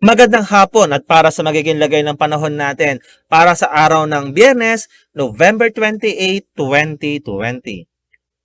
Magandang hapon at para sa magiging lagay ng panahon natin para sa araw ng Biyernes, November 28, 2020.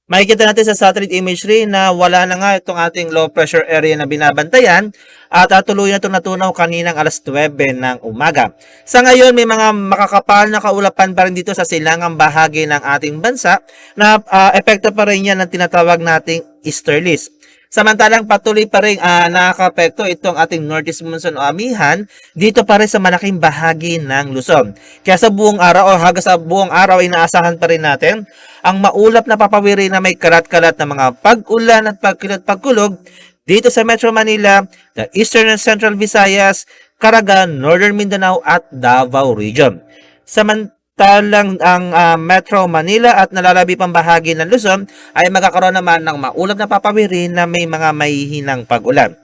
Makikita natin sa satellite imagery na wala na nga itong ating low pressure area na binabantayan at tuloy na itong natunaw kaninang alas 9 ng umaga. Sa ngayon, may mga makakapal na kaulapan pa rin dito sa silangang bahagi ng ating bansa na epekto pa rin yan ng tinatawag nating easterlies. Samantalang patuloy pa rin nakaka-apekto itong ating northeast monsoon o amihan dito pa rin sa malaking bahagi ng Luzon. Kaya sa buong araw o hanggang sa buong araw ay inaasahan pa rin natin ang maulap na papawiri na may kalat-kalat na mga pag-ulan at pagkulog dito sa Metro Manila, the Eastern and Central Visayas, Caraga, Northern Mindanao at Davao Region. Samantalang ang Metro Manila at nalalabi pang bahagi ng Luzon ay magkakaroon naman ng maulap na papawiri na may mga mahihinang pag-ulan.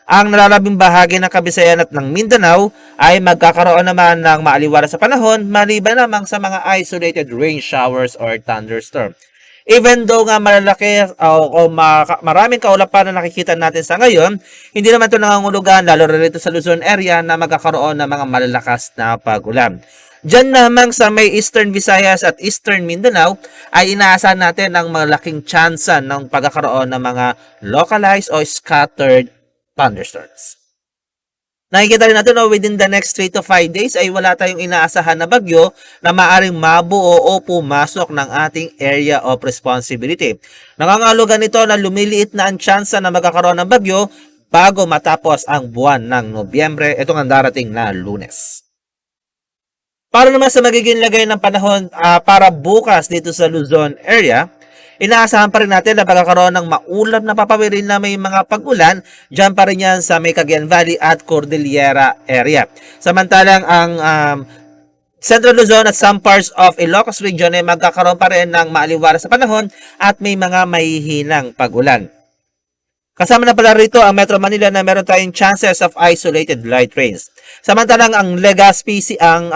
Ang nalalabing bahagi ng Kabisayan at ng Mindanao ay magkakaroon naman ng maaliwalas sa panahon maliban lamang sa mga isolated rain showers or thunderstorm. Even though nga malalaki o maraming kaulapan na nakikita natin sa ngayon, hindi naman ito nangangulugan lalo rin ito sa Luzon area na magkakaroon ng mga malalakas na pag-ulan. Diyan lamang sa may Eastern Visayas at Eastern Mindanao ay inaasahan natin ang malaking tsansa ng pagkakaroon ng mga localized o scattered thunderstorms. Nakikita rin natin within the next 3 to 5 days ay wala tayong inaasahan na bagyo na maaring mabuo o pumasok ng ating area of responsibility. Nangangahulugan nito na lumiliit na ang tsansa na magkakaroon ng bagyo bago matapos ang buwan ng Nobyembre, itong ang darating na Lunes. Para naman sa magiging lagay ng panahon para bukas dito sa Luzon area, inaasahan pa rin natin na pagkakaroon ng maulap na papawiri na may mga pag-ulan dyan pa rin yan sa may Cagayan Valley at Cordillera area. Samantalang ang Central Luzon at some parts of Ilocos Region ay magkakaroon pa rin ng maaliwalas sa panahon at may mga mahihinang pag-ulan. Kasama na pala rito ang Metro Manila na meron tayong chances of isolated light rains. Samantalang ang Legazpi, ang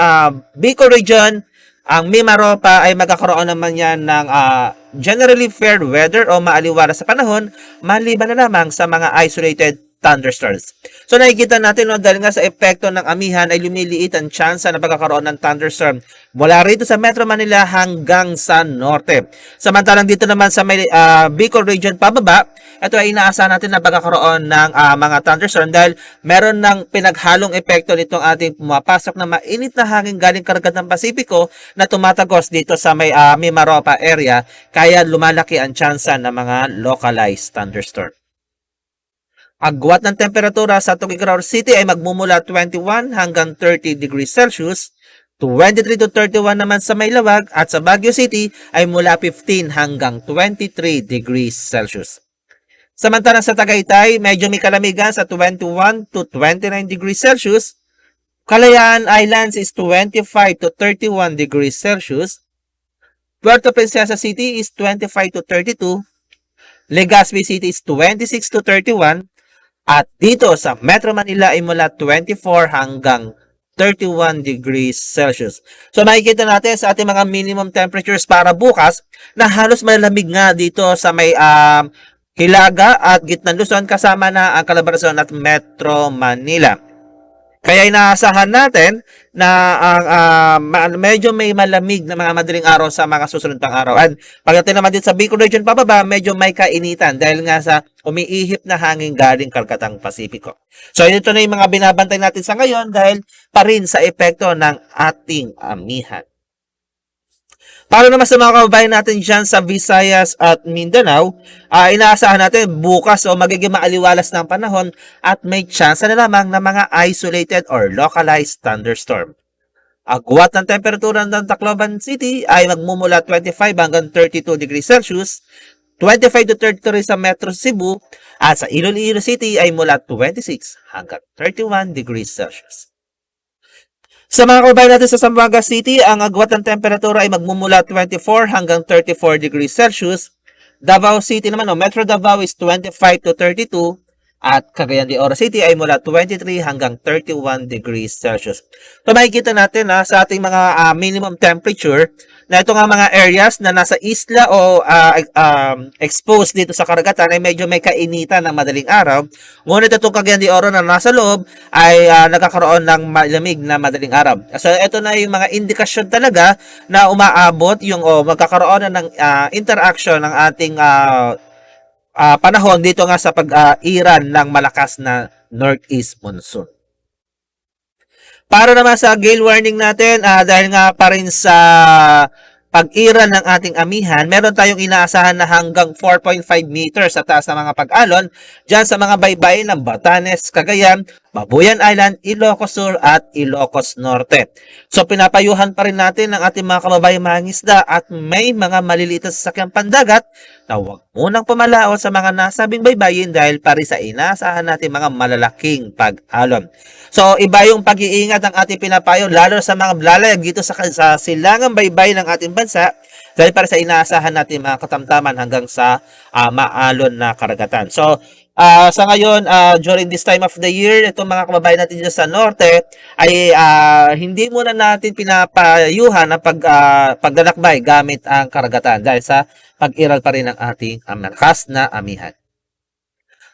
Bicol Region, ang Mimaropa ay magkakaroon naman yan ng generally fair weather o maaliwalas sa panahon maliban na lamang sa mga isolated thunderstorms. So nakikita natin dahil nga sa epekto ng amihan ay lumiliit ang tsansa na pagkakaroon ng thunderstorm mula rito sa Metro Manila hanggang sa norte. Samantalang dito naman sa may Bicol Region pababa, ito ay inaasahan natin na pagkakaroon ng mga thunderstorm dahil meron ng pinaghalong epekto nitong ating pumapasok na mainit na hangin galing karagatan ng Pasipiko na tumatagos dito sa may Mimaropa area kaya lumalaki ang tsansa ng mga localized thunderstorm. Agwat ng temperatura sa Tuguegarao City ay magmumula 21 hanggang 30 degrees Celsius, 23 to 31 naman sa Maylawag at sa Baguio City ay mula 15 hanggang 23 degrees Celsius. Samantalang sa Tagaytay, medyo may kalamigan sa 21 to 29 degrees Celsius, Kalayaan Islands is 25 to 31 degrees Celsius, Puerto Princesa City is 25 to 32, Legazpi City is 26 to 31, at dito sa Metro Manila ay mula 24 hanggang 31 degrees Celsius. So makikita natin sa ating mga minimum temperatures para bukas na halos malamig nga dito sa may Hilaga at Gitnang Luzon kasama na ang Calabarzon at Metro Manila. Kaya inaasahan natin na medyo may malamig na mga madaling araw sa mga susunod pang araw. At pagdating naman din sa Bicol Region pababa, medyo may kainitan dahil nga sa umiihip na hangin galing kargatang Pasipiko. So ito na yung mga binabantay natin sa ngayon dahil pa rin sa epekto ng ating amihan. Para naman sa mga kababayan natin dyan sa Visayas at Mindanao, inaasahan natin bukas o magiging maaliwalas ng panahon at may chance na lamang ng mga isolated or localized thunderstorm. Agwat ng temperatura ng Tacloban City ay magmumula 25 hanggang 32 degrees Celsius, 25 to 33 sa Metro Cebu, at sa Iloilo City ay mula 26 hanggang 31 degrees Celsius. Sa mga kababayan natin sa Zamboanga City, ang agwat ng temperatura ay magmumula 24 hanggang 34 degrees Celsius. Davao City naman, Metro Davao is 25 to 32. At Cagayan de Oro City ay mula 23 hanggang 31 degrees Celsius. So makikita natin na sa ating mga minimum temperature na ito nga mga areas na nasa isla o exposed dito sa karagatan ay medyo may kainitan ng madaling araw. Ngunit itong Cagayan de Oro na nasa loob ay nagkakaroon ng malamig na madaling araw. So ito na yung mga indikasyon talaga na umaabot yung magkakaroon na ng interaction ng ating panahon dito nga sa pag-iran ng malakas na northeast monsoon. Para naman sa gale warning natin, dahil nga pa rin sa pag-iran ng ating amihan, meron tayong inaasahan na hanggang 4.5 meters sa taas ng mga pag-alon dyan sa mga baybayin ng Batanes, Cagayan, Babuyan Island, Ilocos Sur at Ilocos Norte. So pinapayuhan pa rin natin ang ating mga kababayang mangingisda at may mga maliliit na sasakyang pandagat na huwag munang pumalaot sa mga nasabing baybayin dahil pari sa inaasahan natin mga malalaking pag-alon. So iba yung pag-iingat ng ating pinapayo lalo sa mga lalayag dito sa silangang baybay ng ating bansa dahil para sa inaasahan natin mga katamtaman hanggang sa maalon na karagatan. So sa ngayon, during this time of the year, itong mga kababayan natin dito sa norte ay hindi muna natin pinapayuhan ang paglalakbay gamit ang karagatan dahil sa pag-iral pa rin ng ating malakas na amihan.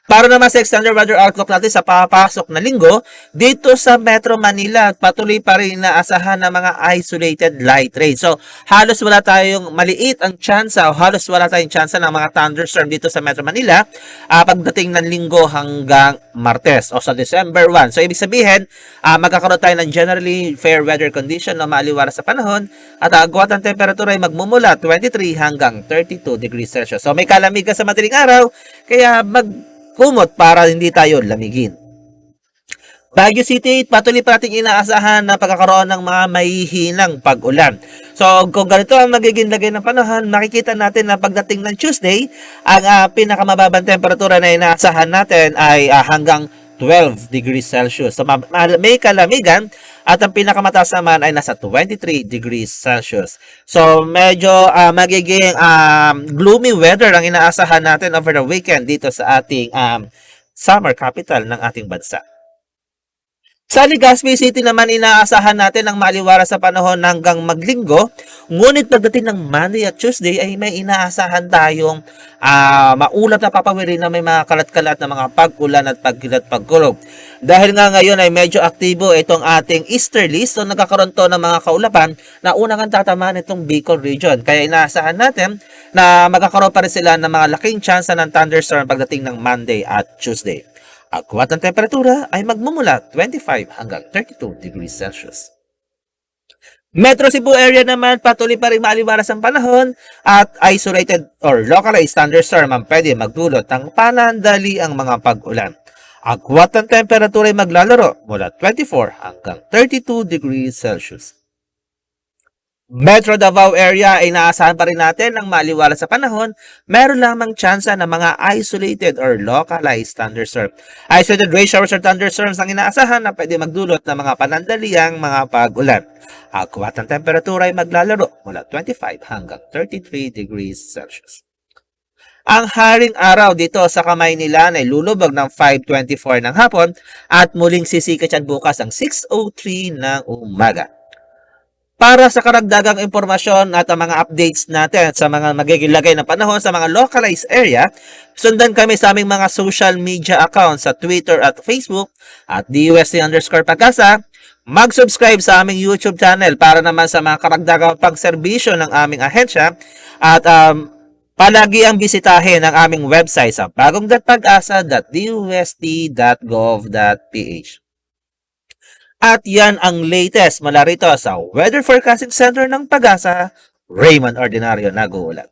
Para naman sa extended weather outlook natin sa papasok na linggo, dito sa Metro Manila, patuloy pa rin inaasahan ng mga isolated light rain. So, halos wala tayong maliit ang tsansa o halos wala tayong tsansa ng mga thunderstorm dito sa Metro Manila pagdating ng linggo hanggang Martes o sa December 1. So, ibig sabihin, magkakaroon tayo ng generally fair weather condition na maaliwalas sa panahon at agwat ang temperatura ay magmumula 23 hanggang 32 degrees Celsius. So, may kalamigan sa madaling araw, kaya kumot para hindi tayo lamigin. Baguio City, patuloy pa natin inaasahan na pagkakaroon ng mga mahihinang pag-ulan. So, kung ganito ang magiging lagay ng panahon, makikita natin na pagdating ng Tuesday, ang pinakamababang temperatura na inaasahan natin ay hanggang 12 degrees Celsius. So, may kalamigan at ang pinakamataas naman ay nasa 23 degrees Celsius. So, medyo magiging gloomy weather ang inaasahan natin over the weekend dito sa ating summer capital ng ating bansa. Sa Legazpi City naman, inaasahan natin ang maliwalas sa panahon hanggang maglinggo. Ngunit pagdating ng Monday at Tuesday ay may inaasahan tayong maulat na papawirin na may mga kalat-kalat na mga pag-ulan at pagkilat-pagkulog. Dahil nga ngayon ay medyo aktibo itong ating easterly, so nagkakaroon to ng mga kaulapan na unang ang tatamaan itong Bicol region. Kaya inaasahan natin na magkakaroon pa rin sila ng mga laking chance ng thunderstorm pagdating ng Monday at Tuesday. Agwat ang temperatura ay magmumula 25 hanggang 32 degrees Celsius. Metro Cebu area naman, patuloy pa rin maaliwalas ang panahon at isolated or localized thunderstorm ang pwede magdulot ng panandali ang mga pag-ulan. Agwat ang temperatura ay maglalaro mula 24 hanggang 32 degrees Celsius. Metro Davao area ay inaasahan pa rin natin ng maliwalas sa panahon, meron lamang tsansa ng mga isolated or localized thunderstorm. Isolated rain showers or thunderstorms ang inaasahan na pwede magdulot ng mga panandaliang mga pag-ulan. Agwat ang temperatura ay maglalaro mula 25 hanggang 33 degrees Celsius. Ang haring araw dito sa kamay nila ay lulubog ng 5:24 ng hapon at muling sisikat yan bukas ang 6:03 ng umaga. Para sa karagdagang impormasyon at ang mga updates natin sa mga magiging lagay ng panahon sa mga localized area, sundan kami sa aming mga social media accounts sa Twitter at Facebook at DUST_Pagasa. Mag-subscribe sa aming YouTube channel para naman sa mga karagdagang pagserbisyo ng aming ahensya at palagi ang bisitahin ang aming website sa bagong.pagasa.dust.gov.ph. At yan ang latest mula rito sa Weather Forecasting Center ng Pag-asa, Raymond Ordinario nag-uulat.